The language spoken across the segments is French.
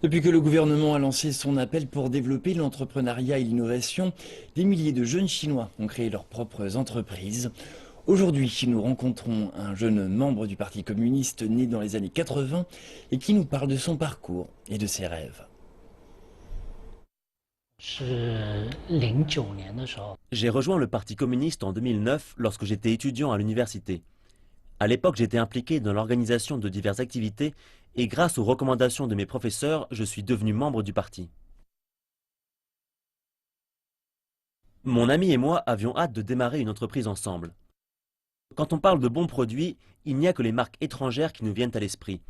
Depuis que le gouvernement a lancé son appel pour développer l'entrepreneuriat et l'innovation, des milliers de jeunes Chinois ont créé leurs propres entreprises. Aujourd'hui, nous rencontrons un jeune membre du Parti communiste né dans les années 80 et qui nous parle de son parcours et de ses rêves. 是09年的时候，J'ai rejoint le Parti communiste en 2009 lorsque j'étais étudiant à l'université. À l'époque, j'étais impliqué dans l'organisation de diverses activités et grâce aux recommandations de mes professeurs, je suis devenu membre du parti. Mon ami et moi avions hâte de démarrer une entreprise ensemble. Quand on parle de bons produits, il n'y a que les marques étrangères qui nous viennent à l'esprit.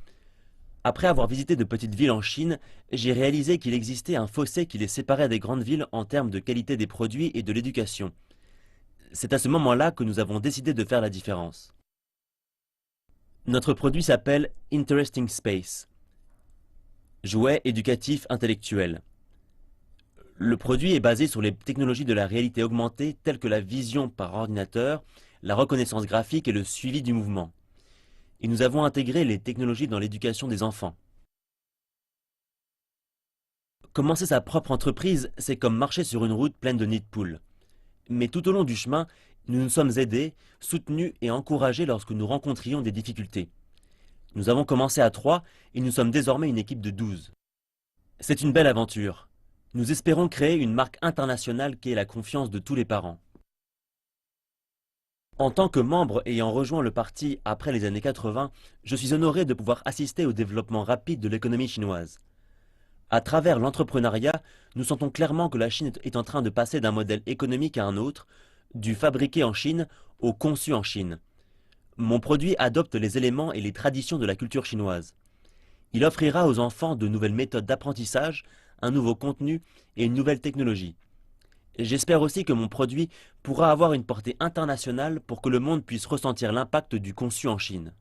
Après avoir visité de petites villes en Chine, j'ai réalisé qu'il existait un fossé qui les séparait des grandes villes en termes de qualité des produits et de l'éducation. C'est à ce moment-là que nous avons décidé de faire la différence. Notre produit s'appelle Interesting Space, jouet éducatif intellectuel. Le produit est basé sur les technologies de la réalité augmentée telles que la vision par ordinateur, la reconnaissance graphique et le suivi du mouvement. Et nous avons intégré les technologies dans l'éducation des enfants. Commencer sa propre entreprise, c'est comme marcher sur une route pleine de nids de poules. Mais tout au long du chemin, nous nous sommes aidés, soutenus et encouragés lorsque nous rencontrions des difficultés. Nous avons commencé à 3 et nous sommes désormais une équipe de 12. C'est une belle aventure. Nous espérons créer une marque internationale qui ait la confiance de tous les parents. En tant que membre ayant rejoint le parti après les années 80, je suis honoré de pouvoir assister au développement rapide de l'économie chinoise. À travers l'entrepreneuriat, nous sentons clairement que la Chine est en train de passer d'un modèle économique à un autre, du fabriqué en Chine au conçu en Chine. Mon produit adopte les éléments et les traditions de la culture chinoise. Il offrira aux enfants de nouvelles méthodes d'apprentissage, un nouveau contenu et une nouvelle technologie. J'espère aussi que mon produit pourra avoir une portée internationale pour que le monde puisse ressentir l'impact du conçu en Chine.